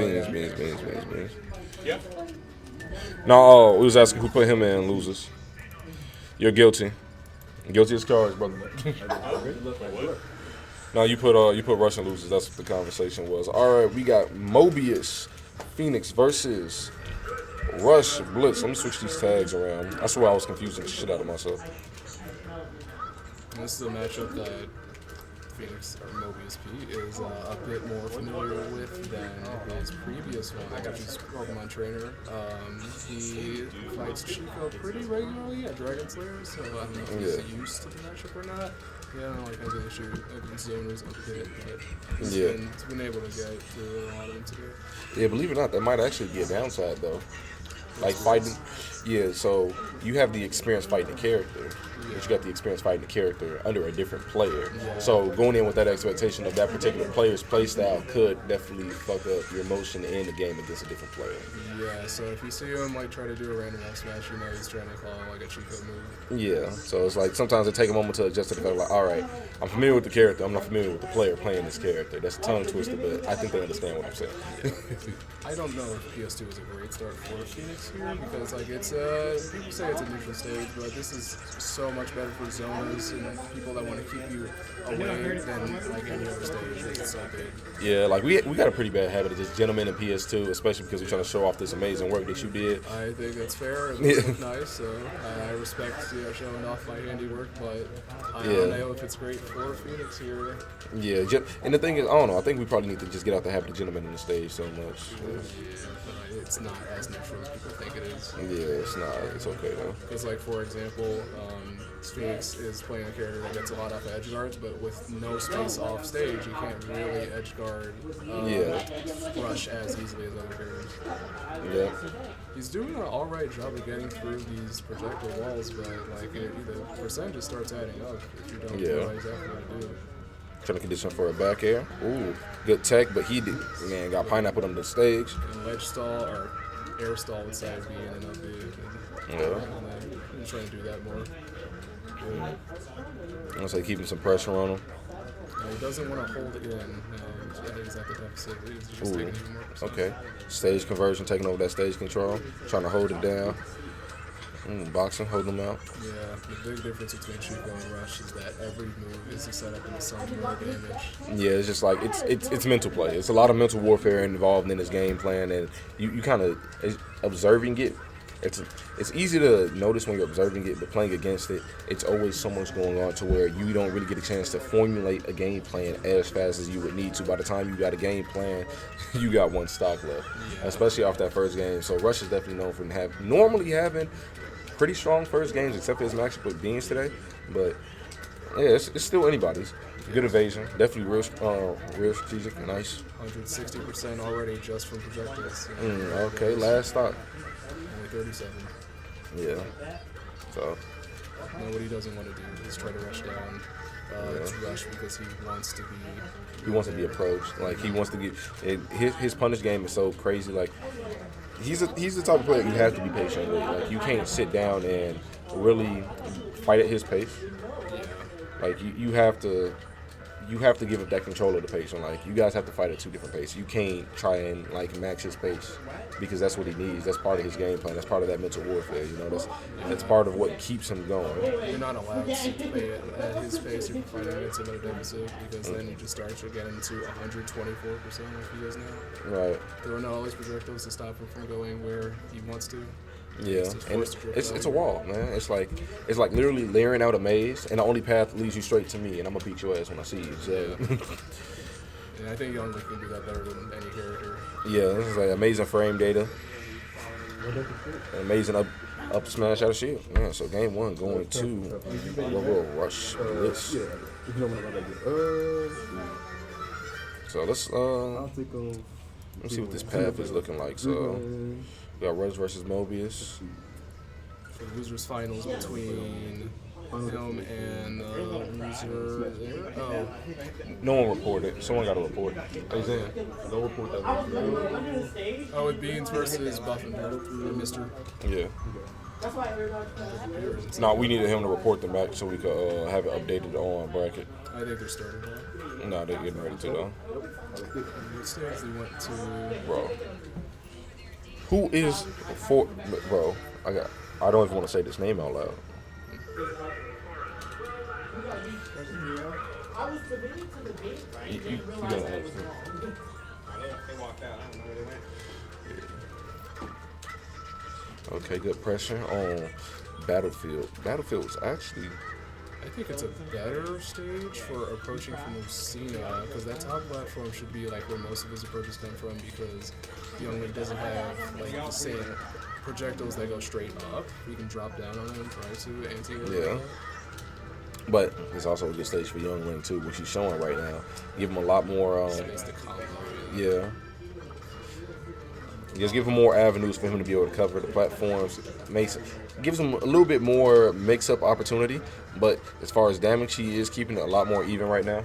Beans. Yeah. No, we was asking who put him in losers. You're guilty. Guilty as charged, brother. No, you put Rush in losers. That's what the conversation was. All right, we got Mobius, Phoenix versus RushBlitz. Let me switch these tags around. That's why I was confusing the shit out of myself. This is a matchup that Phoenix, or Mobius P, is a bit more familiar with than his previous one, which is Pokemon Trainer. He fights Chico pretty regularly at Dragon Slayer, so I don't know if he's used to the matchup or not. Yeah, I don't like having to shoot against zoners a bit, but he's been able to get through a lot of them today. Yeah, believe it or not, that might actually be a downside, though. Like fighting, so you have the experience fighting the character, but you got the experience fighting the character under a different player. So going in with that expectation of that particular player's playstyle could definitely fuck up your motion in the game against a different player. Yeah, so if you see him like try to do a random F smash, you know he's trying to call like a Chico move. Yeah, so it's like sometimes it take a moment to adjust to the fact like, all right, I'm familiar with the character, I'm not familiar with the player playing this character. That's a tongue twister, but I think they understand what I'm saying. I don't know if PS2 is a great start for Phoenix here because like it's people say it's a neutral stage, but this is so much better for zoners and people that want to keep you away than like any other stage. It's so big. Yeah, like we got a pretty bad habit of just gentlemen in PS2, especially because we're trying to show off this amazing work that you did. I think that's fair. It looks nice, so I respect showing off my handiwork, but I don't know if it's great for Phoenix here. Yeah, and the thing is, I don't know. I think we probably need to just get out the habit of gentlemen on the stage so much. Yeah, it's not as neutral as people think it is. Yeah, it's not. It's okay though. Because, like, for example, Phoenix is playing a character that gets a lot off of edge guards, but with no space off stage, you can't really edge guard Rush as easily as other characters. Yeah. He's doing an alright job of getting through these projectile walls, but like the percent just starts adding up if you don't know exactly what to do. Trying to condition for a back air. Ooh, good tech, but he got pineapple on the stage. And ledge stall or air stall with side B and an up B. I'm trying to do that more. I'm gonna say keeping some pressure on him. He doesn't want to hold it in. I think he's at the deficit. He's just taking even more percent. Okay. Stage conversion, taking over that stage control, trying to hold it down. Boxing, holding him out. Yeah, the big difference between Chico and Rush is that every move is a setup and some more damage. Yeah, it's just like it's mental play. It's a lot of mental warfare involved in this game plan, and you kind of observing it. It's easy to notice when you're observing it, but playing against it, it's always so much going on to where you don't really get a chance to formulate a game plan as fast as you would need to. By the time you got a game plan, you got one stock left, especially off that first game. So Rush is definitely known for normally having pretty strong first games, except for his matchup with Beans today. But yeah, it's still anybody's. Good evasion, definitely real strategic, nice. 160% already just from projectiles. Okay, last stop. Only 37. Yeah. So. No, what he doesn't want to do is try to rush down. It's Rush because he wants to be. He wants to be approached. Like he wants to get his punish game is so crazy. Like he's the type of player you have to be patient with. Like you can't sit down and really fight at his pace. Yeah. Like you have to give up that control of the pace. And like you guys have to fight at two different paces. You can't try and like max his pace because that's what he needs. That's part of his game plan. That's part of that mental warfare. You know, that's part of what keeps him going. You're not allowed to play it at his pace if you're fighting against him at a deficit because then you just start to get into 124% like he is now. Right. Throwing out all these projectiles to stop him from going where he wants to. Yeah, and it's a wall, man. It's like literally layering out a maze, and the only path leads you straight to me, and I'm gonna beat your ass when I see you. So. Yeah, I think Young can do that better than any character. Yeah, this is like amazing frame data, amazing up smash out of shield. Yeah, so game one going to RushBlitz. So let's see what this path is looking like. So. We got Rush versus Mobius. For the losers finals between him and loser. Oh. No one reported. Someone got to report. He's in. Don't report that. Oh, with Beans versus Buffin or Mr. Yeah. No, we needed him to report the match so we could have it updated on bracket. I think they're starting. No, they're getting ready to though. What stage they went to? Bro. Who is for bro? I don't even want to say this name out loud. You gotta ask them. They walked out. I don't know where they went. Okay, good pressure on Battlefield. Battlefield's actually I think it's a better stage for approaching from Lucina, because that top platform should be like where most of his approaches come from, because Young Link doesn't have like the same projectiles that go straight up. You can drop down on them, try to anti-air. yeah. But it's also a good stage for Young Link too, which he's showing right now. Give him a lot more. Space to combo. Yeah. Just give him more avenues for him to be able to cover the platforms. Gives him a little bit more mix-up opportunity, but as far as damage, he is keeping it a lot more even right now.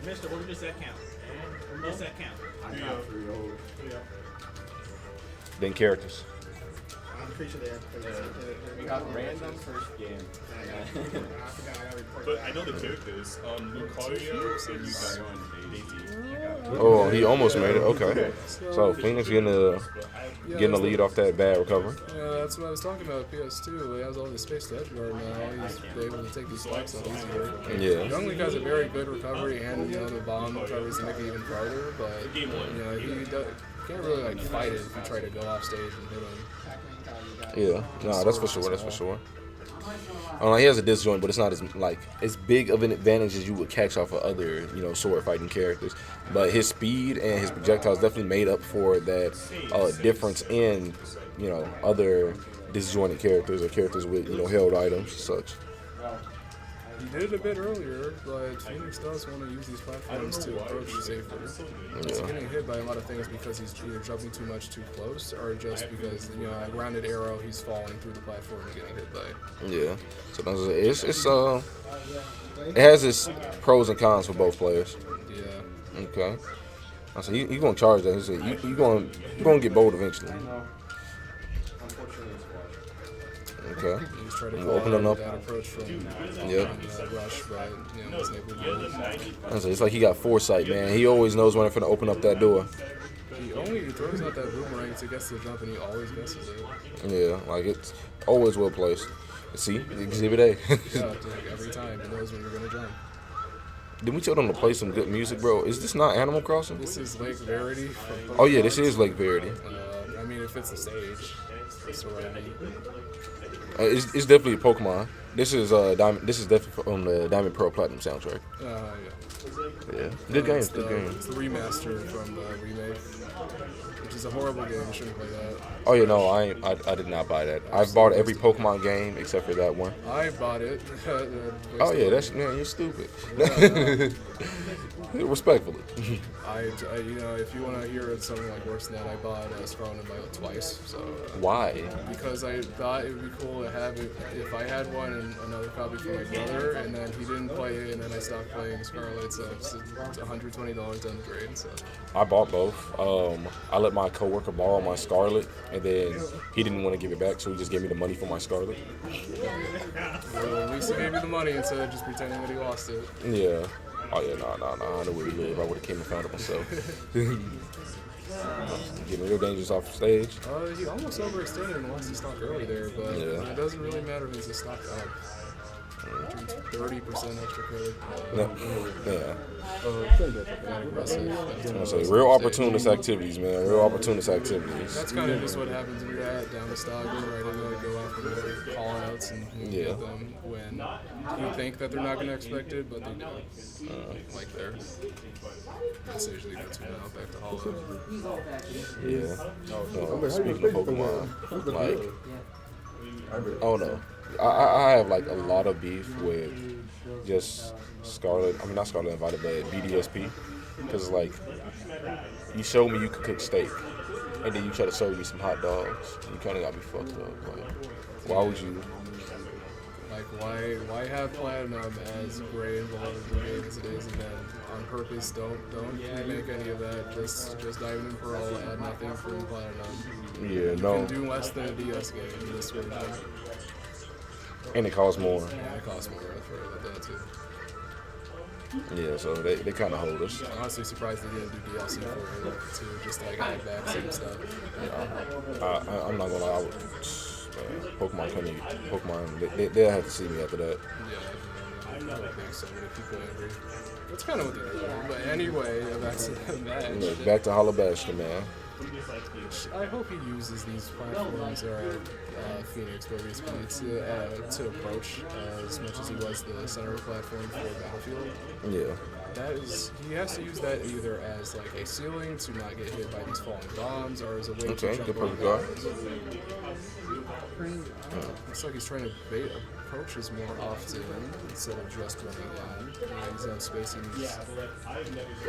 Mister, what does that count? What does that count? I got 3 over. Then characters. I'm pretty sure we got random first game. But I know the characters. Lucario and you got on Daisy. Oh, he almost made it. Okay. So Phoenix getting a lead off that bad recovery. Yeah, that's what I was talking about. PS2, he has all this space to edge guard now. He's able to take these stocks out easier. Yeah. Young Link has a very good recovery, and the bomb recoveries to make it even farther. But he can't really like fight it if you try to go off stage and hit him. Yeah, no, that's for sure. That's for sure. He has a disjoint, but it's not as big of an advantage as you would catch off of other sword fighting characters. But his speed and his projectiles definitely made up for that difference in other disjointed characters or characters with held items and such. He did it a bit earlier, but Phoenix does want to use these platforms to approach safer. He's getting hit by a lot of things because he's either jumping too much too close, or just because a grounded arrow, he's falling through the platform and getting hit by. Yeah, so it has its pros and cons for both players. Yeah. Okay. I said you're gonna charge that. He said you're gonna get bold eventually. Okay. He's trying to opening up that approach from Rush, but wasn't able to do it. It's like he got foresight, man. He always knows when to open up that door. He only throws out that boomerang to guess the jump, and he always guesses it. Yeah, like it's always well placed. See, Exhibit A. Yeah, every time he knows when you're gonna jump. Did we tell them to play some good music, bro? Is this not Animal Crossing? This is Lake Verity. Oh yeah, this is Lake Verity. I mean, it fits the stage. It's definitely a Pokemon. This is Diamond. This is definitely from the Diamond Pearl Platinum soundtrack. Yeah. Yeah, good game. It's Good the, game. It's the remaster from the remake, which is a horrible game. You shouldn't play that. Oh yeah, no, I did not buy that. I've bought every Pokemon game except for that one. I bought it. Oh yeah, you're stupid. Respectfully. If you want to hear something like worse than that, I bought Scarlet and Violet twice. So Why? because I thought it would be cool to have it if I had one and another copy for my brother, and then he didn't play it, and then I stopped playing Scarlet, so it's $120 down the drain. So I bought both. I let my coworker borrow my Scarlet, and then he didn't want to give it back, so he just gave me the money for my Scarlet. well, at least he gave me the money instead of just pretending that he lost it. Yeah. Oh yeah, nah. I know where he live. I would have came and found it myself. Getting real dangerous off the stage. He almost overextended and lost his stock early there, but it doesn't really matter if he's a stock up. 30% extra credit. Yeah. Aggressive. So real opportunist activities, man. Real opportunist activities. That's kind of just what happens when you're down the stock. You're ready to go after their call-outs and get them when you think that they're not going to expect it, but they do. Like there. That's usually good to now. Back to Hollow. Yeah. No, speaking of Pokemon, no. I have like a lot of beef with just not Scarlet and Violet, but BDSP. Because like, you showed me you could cook steak, and then you try to serve me some hot dogs. You kind of got me fucked up. Like, why would you? Like, why have Platinum as great involved in the game as it is, and then on purpose don't make any of that. Just Diamond and Pearl, add nothing from Platinum. Yeah, You can do less than a DS game in this version. And it costs more. Yeah, it costs more for that too. Yeah, so they kind of hold us. I'm honestly surprised they didn't do DLC for it too, just like add back some stuff. I'm not gonna lie. Pokemon, they'll have to see me after that. Yeah, I don't think so many people angry. That's kind of what they do. But anyway, back to the match. Look, back to Halabashka, man. I hope he uses these platforms, or Phoenix, Mobius P, to approach as much as he was the center of the platform for Battlefield. Yeah. He has to use that either as like a ceiling to not get hit by these falling bombs, or as a way to Okay, jump good over perfect guard. Looks like he's trying to bait approaches more often instead of just running down. Yeah, he's on spacing his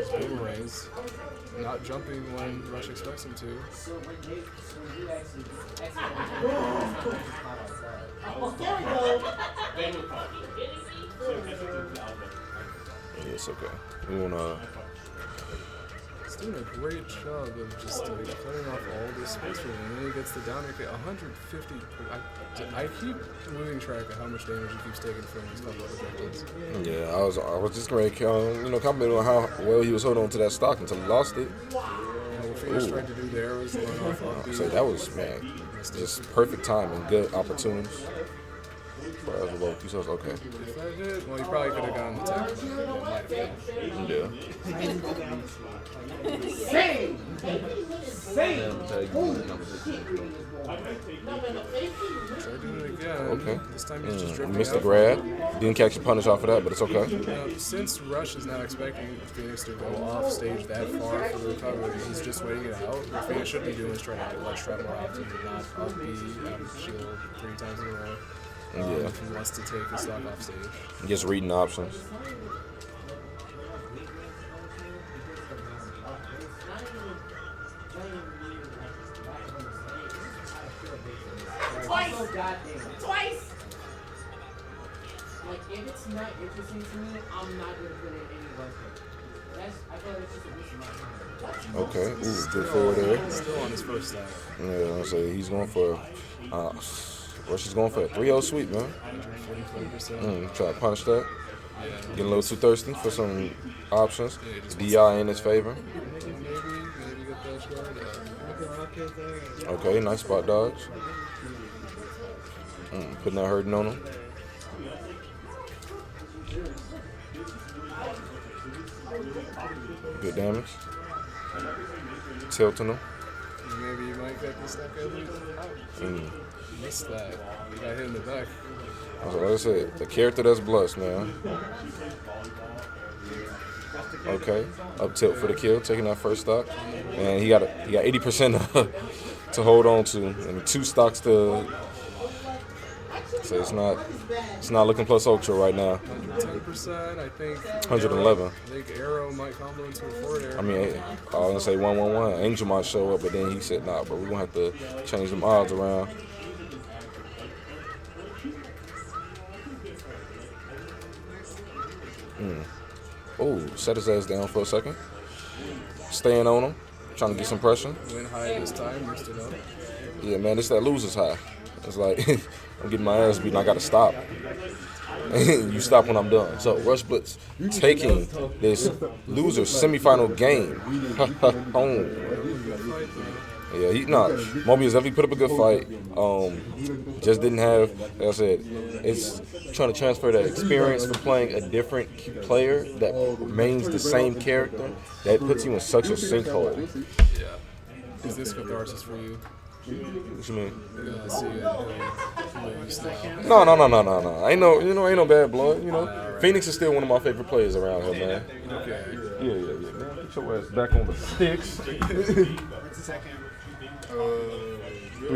boomerangs, not jumping when Rush expects him to. Yeah, it's okay. We wanna. He's doing a great job of just cutting off all this space for him. And then he gets the down air, 150. I keep losing track of how much damage he keeps taking from his couple of objectives. Yeah, I was just going to compliment on how well he was holding on to that stock until he lost it. And what Phoenix tried to do there was run off upbeat. So that was, man, just perfect timing, good opportunities. As a low, so it's okay. If that hit, well, he probably could have gotten the tech, but it might have been. Yeah. Try doing it again. Okay. This time he's just drifting Missed the out. grab. Didn't catch the punish off of that, but it's okay. Since Rush is not expecting Phoenix to go off stage that far for the recovery, he's just waiting it out. What Phoenix should be doing is trying to ledge trap more often and not up B, shield 3 times in a row. Yeah. If he wants to take his stock off stage. Just reading options. Twice! Like, if it's not interesting to me, I'm not going to put in any work. I feel like it's just a waste of my time. Okay. Ooh, good forward there. Still on his first stack. Yeah, I'll say he's going for. Rush is going for a 3-0 sweep, man. 144%. Try to punish that. Yeah. Getting a little too thirsty for some options. DI in his favor. Maybe get that guard. Okay, nice spot dodge. Putting that hurting on him. Good damage. Tilting him. Maybe you might get the stack out. Missed that. He got hit in the back. Like I said, the character that's blessed, man. Okay, up tilt for the kill, taking that first stock, and he got 80% to hold on to, and 2 stocks to. So it's not looking plus ultra right now. 10%, I think. 111. I think Arrow might combo into a forward arrow. I mean, I was gonna say 111. Angel might show up, but then he said, nah, but we're gonna have to change them odds around. Oh, set his ass down for a second. Staying on him, trying to get some pressure. Went high this time, missed it up. Yeah, man, it's that loser's high. It's like, I'm getting my ass beat and I gotta stop. You stop when I'm done. So, RushBlitz taking this loser semifinal game home. Yeah, Mobius definitely put up a good fight. Just didn't have, like I said, it's trying to transfer that experience from playing a different player that remains the same character that puts you in such a sinkhole. Yeah. Is this catharsis for you? What you mean? See it. No. Ain't no bad blood. You know, Phoenix is still one of my favorite players around here, man. Okay. Yeah, man. Get your ass back on the sticks. 2 seconds. 3-0.